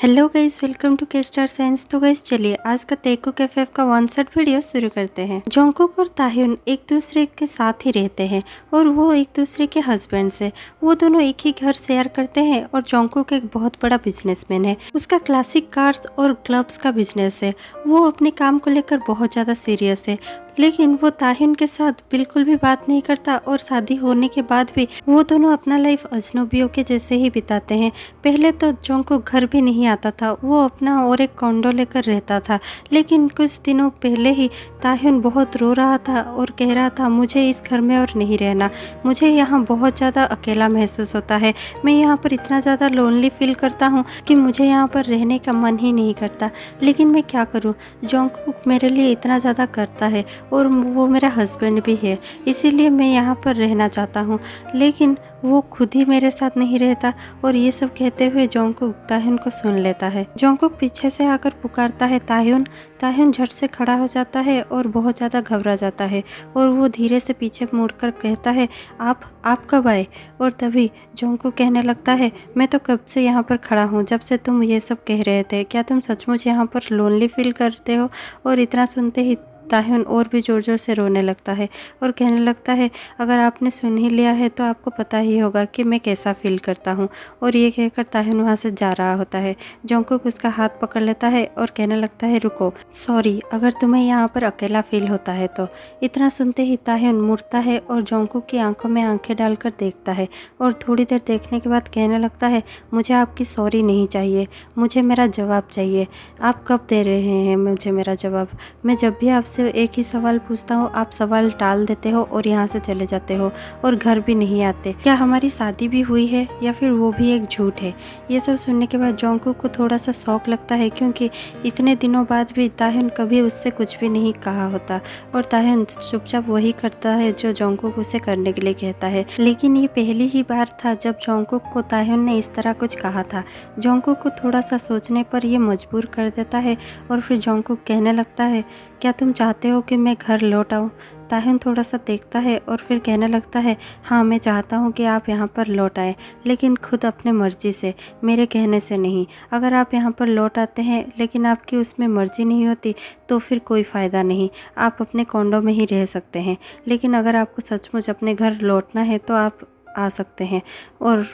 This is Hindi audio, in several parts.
हेलो गाइस, वेलकम टू के स्टार साइंस। तो गाइस चलिए आज का तेको कैफे का 1 वीडियो शुरू करते हैं। जोंगकुक और ताह्युन एक दूसरे के साथ ही रहते हैं और वो एक दूसरे के हस्बैंड्स है। वो दोनों एक ही घर शेयर करते हैं और जोंगकुक एक बहुत बड़ा बिजनेसमैन है। उसका क्लासिक कार्स और क्लब्स का बिजनेस है। वो अपने काम को लेकर बहुत ज़्यादा सीरियस है, लेकिन वो ताह्युन के साथ बिल्कुल भी बात नहीं करता और शादी होने के बाद भी वो दोनों अपना लाइफ अजनबियों के जैसे ही बिताते हैं। पहले तो जोंगकुक घर भी नहीं आता था, वो अपना और एक कॉन्डो लेकर रहता था, लेकिन कुछ दिनों पहले ही ताह्युन बहुत रो रहा था और कह रहा था मुझे इस घर में और नहीं रहना, मुझे यहाँ बहुत ज़्यादा अकेला महसूस होता है, मैं यहाँ पर इतना ज़्यादा लोनली फील करता हूँ कि मुझे यहाँ पर रहने का मन ही नहीं करता। लेकिन मैं क्या करूँ, जोंगकुक मेरे लिए इतना ज़्यादा करता है और वो मेरा हस्बैंड भी है, इसीलिए मैं यहाँ पर रहना चाहता हूँ। लेकिन वो खुद ही मेरे साथ नहीं रहता और ये सब कहते हुए जोंगकुक ताह्युन को सुन लेता है। जोंगकुक पीछे से आकर पुकारता है ताह्युन। ताह्युन झट से खड़ा हो जाता है और बहुत ज़्यादा घबरा जाता है और वो धीरे से पीछे मुड़कर कहता है आप कब आए। और तभी जोंगकुक कहने लगता है मैं तो कब से यहाँ पर खड़ा हूँ, जब से तुम ये सब कह रहे थे, क्या तुम सचमुच यहाँ पर लोनली फील करते हो। और इतना सुनते ही ताह्युन और भी ज़ोर ज़ोर से रोने लगता है और कहने लगता है अगर आपने सुन ही लिया है तो आपको पता ही होगा कि मैं कैसा फील करता हूँ। और ये कहकर ताह्युन वहाँ से जा रहा होता है। जोंगकुक उसका हाथ पकड़ लेता है और कहने लगता है रुको, सॉरी अगर तुम्हें यहाँ पर अकेला फील होता है तो। इतना सुनते ही ताह्युन मुड़ता है और जोंगकुक की आंखों में आंखें डालकर देखता है और थोड़ी देर देखने के बाद कहने लगता है मुझे आपकी सॉरी नहीं चाहिए, मुझे मेरा जवाब चाहिए। आप कब दे रहे हैं मुझे मेरा जवाब? मैं जब भी आपसे एक ही सवाल पूछता हूँ आप सवाल टाल देते हो और यहाँ से चले जाते हो और घर भी नहीं आते। क्या हमारी शादी भी हुई है या फिर वो भी एक झूठ है? ये सब सुनने के बाद जोंगकुक को थोड़ा सा शौक लगता है, क्योंकि इतने दिनों बाद भी ताह्युन कभी उससे कुछ भी नहीं कहा होता और ताह्युन चुपचाप वही करता है जो जोंगकुक उसे करने के लिए कहता है। लेकिन ये पहली ही बार था जब जोंगकुक को ताह्युन ने इस तरह कुछ कहा था। जोंगकुक को थोड़ा सा सोचने पर यह मजबूर कर देता है और फिर जोंगकुक कहने लगता है क्या तुम चाहते हो कि मैं घर लौट आऊँ? ताह्युन थोड़ा सा देखता है और फिर कहने लगता है हाँ मैं चाहता हूँ कि आप यहाँ पर लौट आए, लेकिन खुद अपने मर्जी से, मेरे कहने से नहीं। अगर आप यहाँ पर लौट आते हैं लेकिन आपकी उसमें मर्जी नहीं होती तो फिर कोई फ़ायदा नहीं, आप अपने कॉन्डो में ही रह सकते हैं। लेकिन अगर आपको सचमुच अपने घर लौटना है तो आप आ सकते हैं और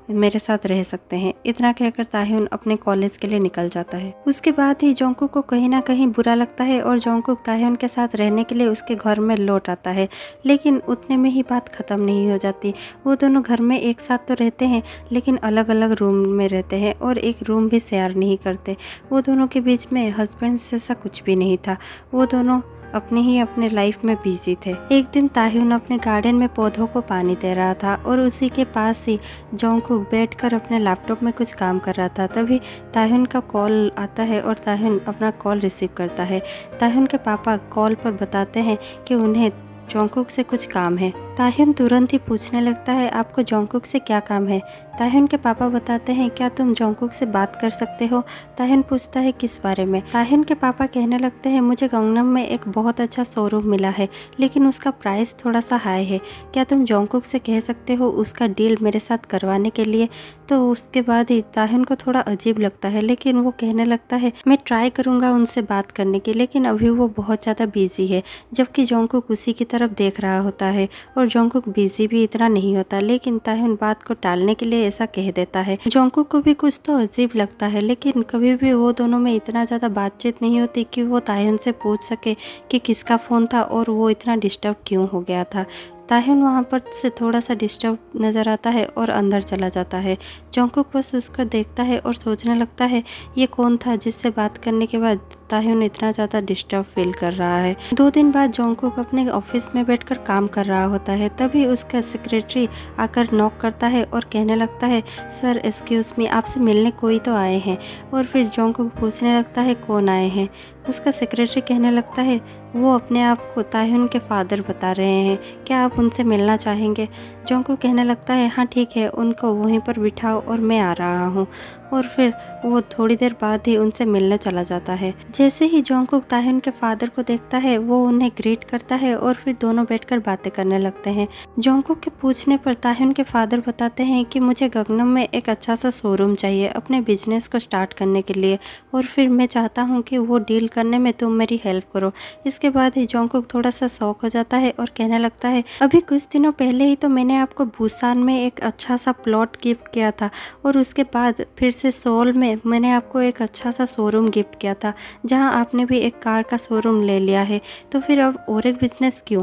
मेरे साथ रह सकते हैं। इतना कहकर ताह्युन अपने कॉलेज के लिए निकल जाता है। उसके बाद ही जोंगकुक को कहीं ना कहीं बुरा लगता है और जोंगकुक ताह्युन के साथ रहने के लिए उसके घर में लौट आता है। लेकिन उतने में ही बात ख़त्म नहीं हो जाती। वो दोनों घर में एक साथ तो रहते हैं लेकिन अलग अलग रूम में रहते हैं और एक रूम भी शेयर नहीं करते। वो दोनों के बीच में हस्बैंड जैसा कुछ भी नहीं था। वो दोनों अपने लाइफ में बिजी थे। एक दिन ताह्युन अपने गार्डन में पौधों को पानी दे रहा था और उसी के पास ही जोंगकुक बैठकर अपने लैपटॉप में कुछ काम कर रहा था। तभी ताह्युन का कॉल आता है और ताह्युन अपना कॉल रिसीव करता है। ताह्युन के पापा कॉल पर बताते हैं कि उन्हें जोंगकुक से कुछ काम है। ताह्युन तुरंत ही पूछने लगता है आपको जोंगकुक से क्या काम है? ताह्युन के पापा बताते हैं क्या तुम जोंगकुक से बात कर सकते हो? ताह्युन पूछता है किस बारे में? ताह्युन के पापा कहने लगते हैं मुझे गंगनम में एक बहुत अच्छा शोरूम मिला है, लेकिन उसका प्राइस थोड़ा सा हाई है, क्या तुम जोंगकुक से कह सकते हो उसका डील मेरे साथ करवाने के लिए? तो उसके बाद ही ताह्युन को थोड़ा अजीब लगता है, लेकिन वो कहने लगता है मैं ट्राई करूँगा उनसे बात करने की, लेकिन अभी वो बहुत ज़्यादा बिजी है। जबकि जोंगकुक उसी की तरफ देख रहा होता है और जोंगकुक बिजी भी इतना नहीं होता, लेकिन ताह्युन बात को टालने के लिए ऐसा कह देता है। जोंगकुक को भी कुछ तो अजीब लगता है, लेकिन कभी भी वो दोनों में इतना ज़्यादा बातचीत नहीं होती कि वो ताह्युन से पूछ सके कि किसका फ़ोन था और वो इतना डिस्टर्ब क्यों हो गया था। ताह्युन वहाँ पर से थोड़ा सा डिस्टर्ब नज़र आता है और अंदर चला जाता है। जोंगकुक बस उसको देखता है और सोचने लगता है ये कौन था जिससे बात करने के बाद ताह्युन इतना ज़्यादा डिस्टर्ब फील कर रहा है। 2 दिन बाद जोंगकुक अपने ऑफिस में बैठकर काम कर रहा होता है। तभी उसका सेक्रेटरी आकर नॉक करता है और कहने लगता है सर एक्सक्यूज़ मी, आपसे मिलने कोई तो आए हैं। और फिर जोंगकुक पूछने लगता है कौन आए हैं? उसका सेक्रेटरी कहने लगता है वो अपने आप को ताह्युन के फादर बता रहे हैं, क्या आप उनसे मिलना चाहेंगे? जोंगकुक कहने लगता है हाँ ठीक है, उनको वहीं पर बिठाओ और मैं आ रहा हूँ। और फिर वो थोड़ी देर बाद ही उनसे मिलने चला जाता है। जैसे ही जोंगकुक ताह्युन के फादर को देखता है वो उन्हें ग्रीट करता है और फिर दोनों बैठकर बातें करने लगते हैं। जोंगकुक के पूछने पर ताह्युन के फादर बताते हैं कि मुझे गगनम में एक अच्छा सा शोरूम चाहिए अपने बिजनेस को स्टार्ट करने के लिए, और फिर मैं चाहता हूँ कि वो डील करने में तुम मेरी हेल्प करो। इसके बाद ही जोंगकुक थोड़ा सा शॉक हो जाता है और कहने लगता है, अभी कुछ दिनों पहले ही तो मैंने आपको बुसान में एक अच्छा सा प्लॉट गिफ्ट किया था, और उसके बाद फिर से सोल में मैंने आपको एक अच्छा सा शोरूम गिफ्ट किया था जहां आपने भी एक कार का शोरूम ले लिया है, तो फिर अब और एक बिजनेस क्यों?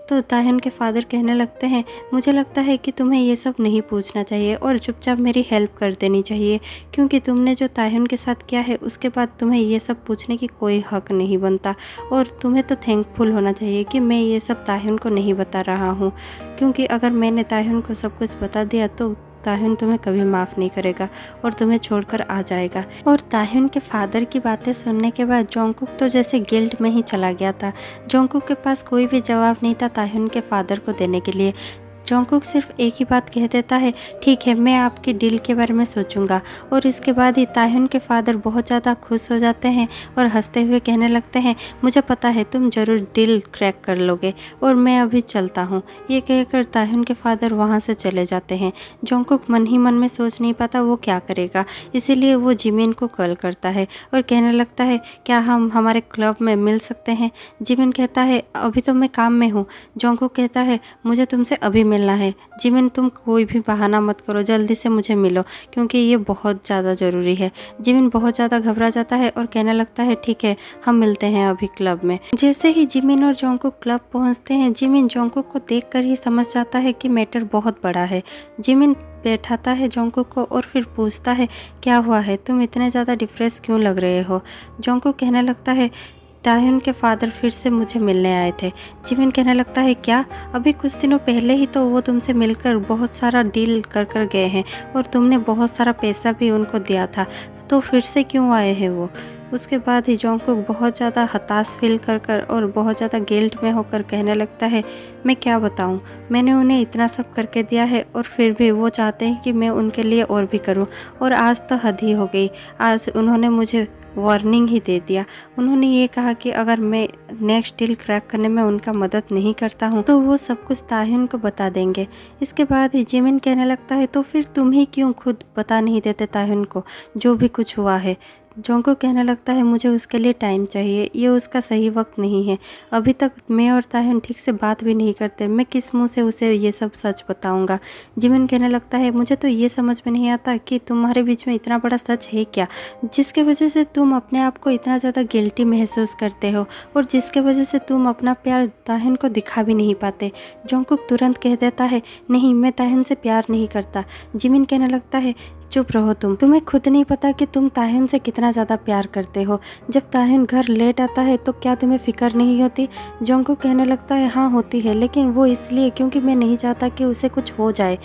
तो ताह्युन के फादर कहने लगते हैं, मुझे लगता है कि तुम्हें ये सब नहीं पूछना चाहिए और चुपचाप मेरी हेल्प कर देनी चाहिए, क्योंकि तुमने जो ताह्युन के साथ किया है उसके बाद तुम्हें ये सब पूछने की कोई हक नहीं बनता, और तुम्हें तो थैंकफुल होना चाहिए कि मैं ये सब ताह्युन को नहीं बता रहा हूँ, क्योंकि अगर मैंने ताह्युन को सब कुछ बता दिया तो ताह्युन तुम्हें कभी माफ़ नहीं करेगा और तुम्हें छोड़कर आ जाएगा। और ताह्युन के फादर की बातें सुनने के बाद जोंगकुक तो जैसे गिल्ट में ही चला गया था। जोंगकुक के पास कोई भी जवाब नहीं था ताह्युन के फादर को देने के लिए। जोंगकुक सिर्फ एक ही बात कह देता है, ठीक है, मैं आपकी डील के बारे में सोचूंगा। और इसके बाद ही ताह्युन के फादर बहुत ज़्यादा खुश हो जाते हैं और हंसते हुए कहने लगते हैं, मुझे पता है तुम ज़रूर डील क्रैक कर लोगे और मैं अभी चलता हूँ। ये कहकर ताह्युन के फादर वहाँ से चले जाते हैं। जोंगकुक मन ही मन में सोच नहीं पाता वो क्या करेगा, इसीलिए वो जिमिन को कॉल करता है और कहने लगता है, क्या हम हमारे क्लब में मिल सकते हैं? जिमिन कहता है, अभी तो मैं काम में हूँ। जोंगकुक कहता है, मुझे तुमसे अभी मिलना है। जिमिन तुम कोई भी बहाना मत करो, जल्दी से मुझे मिलो क्योंकि ये बहुत ज़्यादा ज़रूरी है। जिमिन बहुत ज़्यादा घबरा जाता है और कहने लगता है, ठीक है, हम मिलते हैं अभी क्लब में। जैसे ही जिमिन और जोंगकुक क्लब पहुंचते हैं, जिमिन जोंगकुक को देखकर ही समझ जाता है कि मैटर बहुत बड़ा है। जिमिन बैठाता है जोंगकुक को और फिर पूछता है, क्या हुआ है, तुम इतने ज़्यादा डिप्रेस क्यों लग रहे हो? जोंगकुक कहने लगता है, ताह्युन के फादर फिर से मुझे मिलने आए थे। जिमिन कहने लगता है, क्या? अभी कुछ दिनों पहले ही तो वो तुमसे मिलकर बहुत सारा डील कर कर गए हैं और तुमने बहुत सारा पैसा भी उनको दिया था, तो फिर से क्यों आए हैं वो? उसके बाद ही जोंगकुक बहुत ज़्यादा हताश फील कर कर और बहुत ज़्यादा गिल्ट में होकर कहने लगता है, मैं क्या बताऊं, मैंने उन्हें इतना सब करके दिया है और फिर भी वो चाहते हैं कि मैं उनके लिए और भी करूं, और आज तो हद ही हो गई। आज उन्होंने मुझे वार्निंग ही दे दिया। उन्होंने ये कहा कि अगर मैं नेक्स्ट डील क्रैक करने में उनका मदद नहीं करता हूँ तो वो सब कुछ ताह्युन को बता देंगे। इसके बाद ही जिमिन कहने लगता है, तो फिर तुम ही क्यों खुद बता नहीं देते ताह्युन को जो भी कुछ हुआ है? जोंगकुक कहने लगता है, मुझे उसके लिए टाइम चाहिए, ये उसका सही वक्त नहीं है। अभी तक मैं और ताह्युन ठीक से बात भी नहीं करते, मैं किस मुंह से उसे ये सब सच बताऊंगा? जिमिन कहने लगता है, मुझे तो ये समझ में नहीं आता कि तुम्हारे बीच में इतना बड़ा सच है क्या, जिसके वजह से तुम अपने आप को इतना ज़्यादा गिल्टी महसूस करते हो और जिसके वजह से तुम अपना प्यार ताह्युन को दिखा भी नहीं पाते। जोंगकुक तुरंत कह देता है, नहीं, मैं ताह्युन से प्यार नहीं करता। जिमिन कहने लगता है, चुप रहो, तुम्हें खुद नहीं पता कि तुम ताह्युन से कितना ज़्यादा प्यार करते हो। जब ताह्युन घर लेट आता है तो क्या तुम्हें फिक्र नहीं होती? जोंगकुक कहने लगता है, हाँ होती है, लेकिन वो इसलिए क्योंकि मैं नहीं चाहता कि उसे कुछ हो जाए।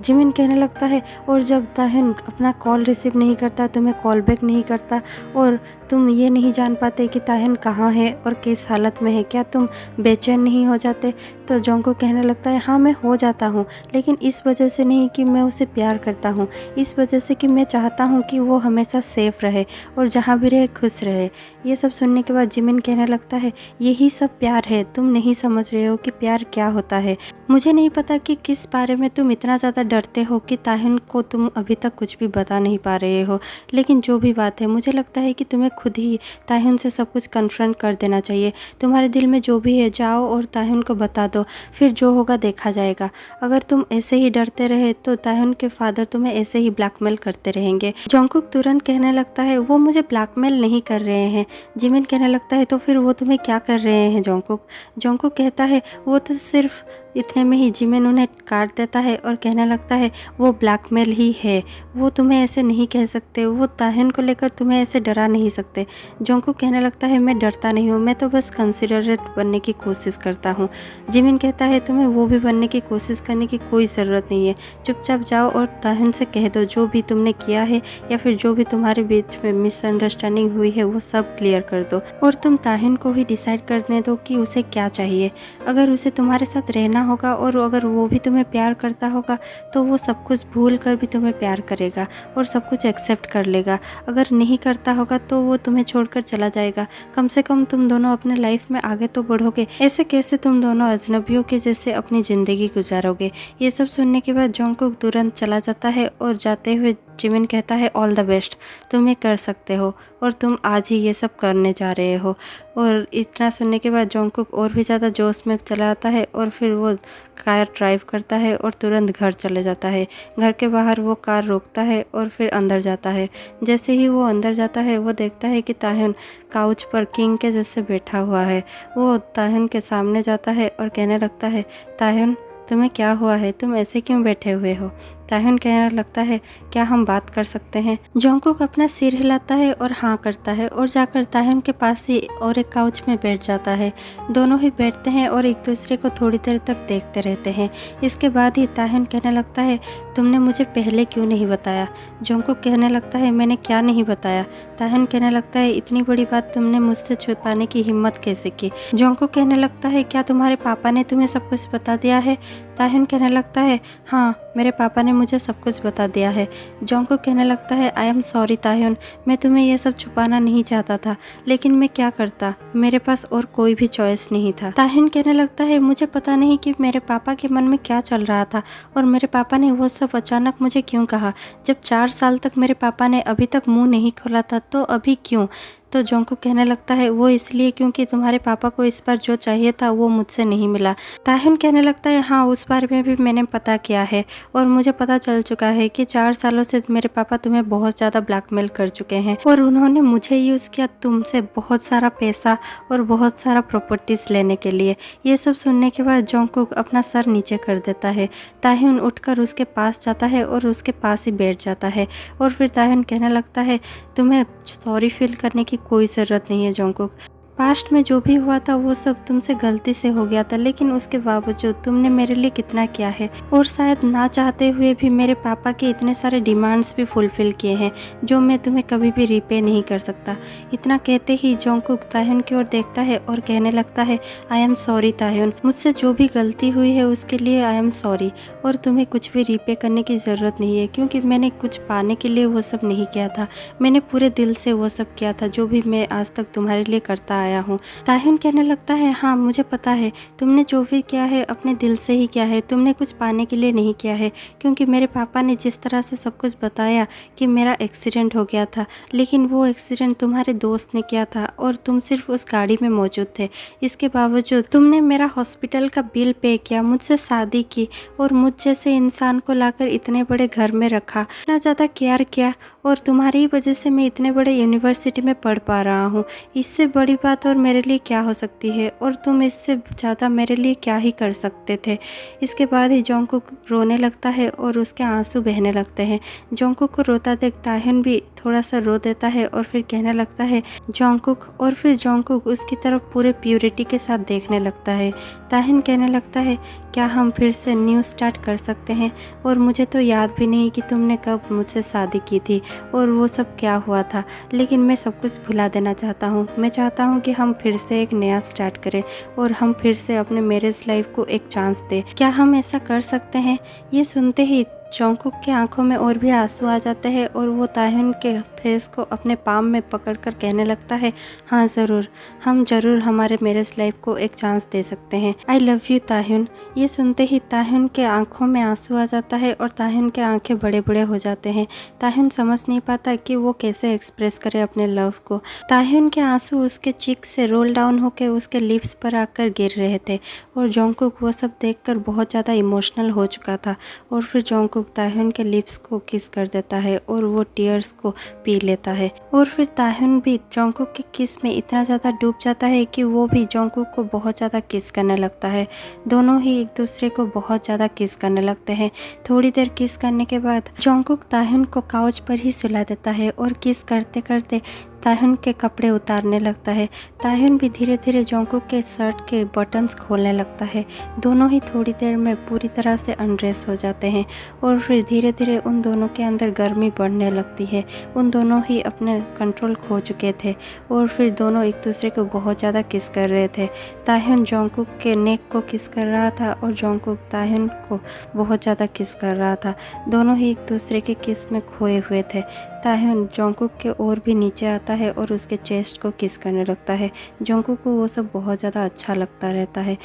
जिमिन कहने लगता है, और जब ताह्युन अपना कॉल रिसीव नहीं करता, तुम्हें कॉल बैक नहीं करता और तुम ये नहीं जान पाते कि ताह्युन कहाँ है और किस हालत में है, क्या तुम बेचैन नहीं हो जाते? तो जोंगकुक कहने लगता है, हाँ मैं हो जाता हूँ, लेकिन इस वजह से नहीं कि मैं उसे प्यार करता हूँ, इस वजह से कि मैं चाहता हूँ कि वो हमेशा सेफ रहे और जहाँ भी रहे खुश रहे। ये सब सुनने के बाद जिमिन कहने लगता है, यही सब प्यार है, तुम नहीं समझ रहे हो कि प्यार क्या होता है। मुझे नहीं पता कि किस बारे में तुम इतना ज़्यादा डरते हो कि ताह्युन को तुम अभी तक कुछ भी बता नहीं पा रहे हो, लेकिन जो भी बात है, मुझे लगता है कि तुम्हें खुद ही ताह्युन से सब कुछ कन्फ्रंट कर देना चाहिए। तुम्हारे दिल में जो भी है जाओ और ताह्युन को बता दो, फिर जो होगा देखा जाएगा। अगर तुम ऐसे ही डरते रहे तो ताह्युन के फादर तुम्हें ऐसे ही ब्लैकमेल करते रहेंगे। जोंगकुक तुरंत कहने लगता है, वो मुझे ब्लैकमेल नहीं कर रहे हैं। जिमिन कहने लगता है, तो फिर वो तुम्हें क्या कर रहे हैं जोंगकुक? जोंगकुक कहता है, वो तो सिर्फ इतने में ही जिमिन उन्हें काट देता है और कहने लगता है, वो ब्लैकमेल ही है, वो तुम्हें ऐसे नहीं कह सकते, वो ताह्युन को लेकर तुम्हें ऐसे डरा नहीं सकते। जोंगकुक कहने लगता है, मैं डरता नहीं हूँ, मैं तो बस कंसिडरेट बनने की कोशिश करता हूँ। जिमिन कहता है, तुम्हें वो भी बनने की कोशिश करने की कोई ज़रूरत नहीं है, चुपचाप जाओ और ताह्युन से कह दो जो भी तुमने किया है या फिर जो भी तुम्हारे बीच में मिसअंडरस्टैंडिंग हुई है वो सब क्लियर कर दो, और तुम ताह्युन को ही डिसाइड करने दो कि उसे क्या चाहिए। अगर उसे तुम्हारे साथ रहना होगा और अगर वो भी तुम्हें प्यार करता होगा तो वो सब कुछ भूल कर भी तुम्हें प्यार करेगा और सब कुछ एक्सेप्ट कर लेगा। अगर नहीं करता होगा तो वो तुम्हें छोड़कर चला जाएगा। कम से कम तुम दोनों अपने लाइफ में आगे तो बढ़ोगे। ऐसे कैसे तुम दोनों अजनबियों के जैसे अपनी ज़िंदगी गुजारोगे। ये सब सुनने के बाद जोंगकुक तुरंत चला जाता है और जाते हुए जिमिन कहता है ऑल द बेस्ट, तुम ये कर सकते हो और तुम आज ही ये सब करने जा रहे हो। और इतना सुनने के बाद जोंगकुक और भी ज़्यादा जोश में चला आता है और फिर वो कार ड्राइव करता है और तुरंत घर चले जाता है। घर के बाहर वो कार रोकता है और फिर अंदर जाता है। जैसे ही वो अंदर जाता है वो देखता है कि ताह्युन काउच पर किंग के जैसे बैठा हुआ है। वो ताह्युन के सामने जाता है और कहने लगता है, ताह्युन तुम्हें क्या हुआ है, तुम ऐसे क्यों बैठे हुए हो। ताह्युन कहने लगता है, क्या हम बात कर सकते हैं। जोंगकुक अपना सिर हिलाता है और हाँ करता है और जाकर ताह्युन के पास ही और एक काउच में बैठ जाता है। दोनों ही बैठते हैं और एक दूसरे को थोड़ी देर तक देखते रहते हैं। इसके बाद ही ताह्युन कहने लगता है, तुमने मुझे पहले क्यों नहीं बताया। जोंगकुक कहने लगता है, मैंने क्या नहीं बताया। ताह्युन कहने लगता है, इतनी बड़ी बात तुमने मुझसे छुपाने की हिम्मत कैसे की। जोंगकुक कहने लगता है, क्या तुम्हारे पापा ने तुम्हें सब कुछ बता दिया है। ताह्युन कहने लगता है, हाँ मेरे पापा ने मुझे सब कुछ बता दिया है। जोंगकुक कहने लगता है, आई एम सॉरी ताह्युन, मैं तुम्हें यह सब छुपाना नहीं चाहता था, लेकिन मैं क्या करता, मेरे पास और कोई भी चॉइस नहीं था। ताह्युन कहने लगता है, मुझे पता नहीं कि मेरे पापा के मन में क्या चल रहा था और मेरे पापा ने वो सब अचानक मुझे क्यों कहा। जब 4 साल तक मेरे पापा ने अभी तक मुंह नहीं खोला था तो अभी क्यों। तो जोंगकुक कहने लगता है, वो इसलिए क्योंकि तुम्हारे पापा को इस बार जो चाहिए था वो मुझसे नहीं मिला। ताह्युन कहने लगता है, हाँ उस बारे में भी मैंने पता किया है और मुझे पता चल चुका है कि 4 सालों से मेरे पापा तुम्हें बहुत ज़्यादा ब्लैकमेल कर चुके हैं और उन्होंने मुझे यूज़ किया तुमसे बहुत सारा पैसा और बहुत सारा प्रॉपर्टीज़ लेने के लिए। ये सब सुनने के बाद जोंगकुक अपना सर नीचे कर देता है। ताह्युन उठकर उसके पास जाता है और उसके पास ही बैठ जाता है और फिर ताह्युन कहने लगता है, तुम्हें सॉरी फील करने की कोई ज़रूरत नहीं है जोंगकुक। पास्ट में जो भी हुआ था वो सब तुमसे गलती से हो गया था, लेकिन उसके बावजूद तुमने मेरे लिए कितना किया है और शायद ना चाहते हुए भी मेरे पापा के इतने सारे डिमांड्स भी फुलफिल किए हैं जो मैं तुम्हें कभी भी रिपे नहीं कर सकता। इतना कहते ही जोंगकुक ताह्युन की ओर देखता है और कहने लगता है, आई एम सॉरी ताह्युन, मुझसे जो भी गलती हुई है उसके लिए आई एम सॉरी और तुम्हें कुछ भी रिपे करने की ज़रूरत नहीं है क्योंकि मैंने कुछ पाने के लिए वो सब नहीं किया था। मैंने पूरे दिल से वो सब किया था जो भी मैं आज तक तुम्हारे लिए करता आया हूँ। ताह्युन कहने लगता है, हाँ मुझे पता है तुमने जो भी किया है अपने दिल से ही किया है, तुमने कुछ पाने के लिए नहीं किया है क्योंकि मेरे पापा ने जिस तरह से सब कुछ बताया कि मेरा एक्सीडेंट हो गया था, लेकिन वो एक्सीडेंट तुम्हारे दोस्त ने किया था और तुम सिर्फ उस गाड़ी में मौजूद थे। इसके बावजूद तुमने मेरा हॉस्पिटल का बिल पे किया, मुझसे शादी की और मुझ जैसे इंसान को लाकर इतने बड़े घर में रखा, इतना ज़्यादा केयर किया और तुम्हारी वजह से मैं इतने बड़े यूनिवर्सिटी में पढ़ पा रहा हूँ। इससे बड़ी बात और मेरे लिए क्या हो सकती है और तुम इससे ज़्यादा मेरे लिए क्या ही कर सकते थे। इसके बाद ही जोंगकुक रोने लगता है और उसके आंसू बहने लगते हैं। जोंगकुक को रोता देख ताह्युन भी थोड़ा सा रो देता है और फिर कहने लगता है जोंगकुक, और फिर जोंगकुक उसकी तरफ पूरे प्योरिटी के साथ देखने लगता है। ताह्युन कहने लगता है, क्या हम फिर से न्यू स्टार्ट कर सकते हैं और मुझे तो याद भी नहीं कि तुमने कब मुझसे शादी की थी और वो सब क्या हुआ था, लेकिन मैं सब कुछ भुला देना चाहता हूँ। मैं चाहता हूँ कि हम फिर से एक नया स्टार्ट करें और हम फिर से अपने मैरिज लाइफ को एक चांस दें। क्या हम ऐसा कर सकते हैं। ये सुनते ही जोंगकुक की आंखों में और भी आंसू आ जाते हैं और वो ताह्युन के फेस को अपने पाम में पकड़कर कहने लगता है, हाँ ज़रूर, हम ज़रूर हमारे मैरिज लाइफ को एक चांस दे सकते हैं। I love you Taehyun. ये सुनते ही ताह्युन के आंखों में आंसू आ जाता है और ताह्युन के आंखें बड़े बड़े हो जाते हैं। ताह्युन समझ नहीं पाता कि वो कैसे एक्सप्रेस करे अपने लव को। ताह्युन के आंसू उसके चिक से रोल डाउन होकर उसके लिप्स पर आकर गिर रहे थे और जोंगकुक वो सब देखकर बहुत ज़्यादा इमोशनल हो चुका था और फिर जोंगकुक ताह्युन के लिप्स को किस कर देता है और वो टीयर्स को पी लेता है और फिर ताह्युन भी जोंगकुक के किस में इतना ज़्यादा डूब जाता है कि वो भी जोंगकुक को बहुत ज़्यादा किस करने लगता है। दोनों ही एक दूसरे को बहुत ज़्यादा किस करने लगते हैं। थोड़ी देर किस करने के बाद जोंगकुक ताह्युन को काउच पर ही सुला देता है और किस करते करते ताह्युन के कपड़े उतारने लगता है। ताह्युन भी धीरे धीरे जोंगकुक के शर्ट के बटन्स खोलने लगता है। दोनों ही थोड़ी देर में पूरी तरह से अनड्रेस हो जाते हैं और फिर धीरे धीरे उन दोनों के अंदर गर्मी बढ़ने लगती है। उन दोनों ही अपने कंट्रोल खो चुके थे और फिर दोनों एक दूसरे को बहुत ज़्यादा किस कर रहे थे। ताह्युन जोंगकुक के नेक को किस कर रहा था और जोंगकुक ताह्युन को बहुत ज़्यादा किस कर रहा था। दोनों ही एक दूसरे के किस में खोए हुए थे। ताह्युन जोंगकुक के और भी नीचे आता है और उसके चेस्ट को किस करने लगता है। जोंगकुक को वो सब बहुत ज़्यादा अच्छा लगता रहता है।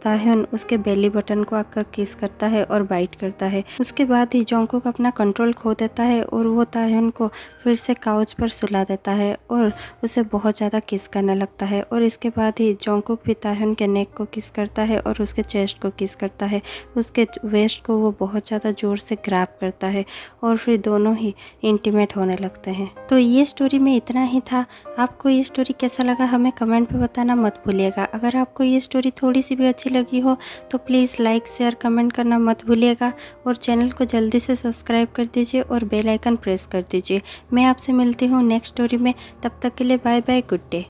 ताह्युन उसके बेली बटन को आकर किस करता है और बाइट करता है। उसके बाद ही जोंगकुक अपना कंट्रोल खो देता है और वो ताह्युन को फिर से काउच पर सुला देता है और उसे बहुत ज़्यादा किस करने लगता है। और इसके बाद ही जोंगकुक भी ताह्युन के नेक को किस करता है और उसके चेस्ट को किस करता है। उसके वेस्ट को वो बहुत ज़्यादा ज़ोर से ग्रैब करता है और फिर दोनों ही इंटीमेट होने लगते हैं। तो ये स्टोरी में इतना ही था। आपको ये स्टोरी कैसा लगा हमें कमेंट में बताना मत भूलिएगा। अगर आपको ये स्टोरी थोड़ी सी भी अच्छी लगी हो तो प्लीज़ लाइक शेयर कमेंट करना मत भूलिएगा और चैनल को जल्दी से सब्सक्राइब कर दीजिए और बेल आइकन प्रेस कर दीजिए। मैं आपसे मिलती हूँ नेक्स्ट स्टोरी में। तब तक के लिए बाय बाय, गुड डे।